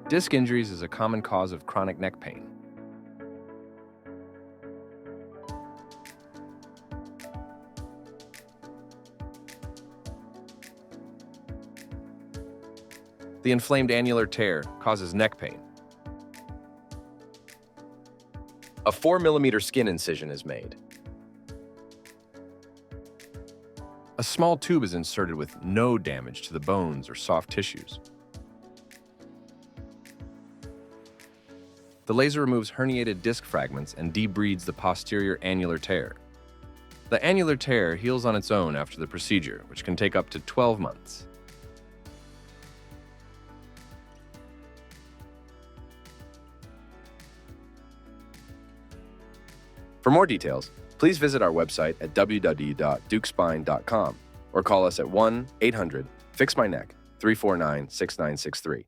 Disc injuries is a common cause of chronic neck pain. The inflamed annular tear causes neck pain. A 4 mm skin incision is made. A small tube is inserted with no damage to the bones or soft tissues. The laser removes herniated disc fragments and debrides the posterior annular tear. The annular tear heals on its own after the procedure, which can take up to 12 months. For more details, please visit our website at www.deukspine.com or call us at 1-800-FIX-MY-NECK 349-6963.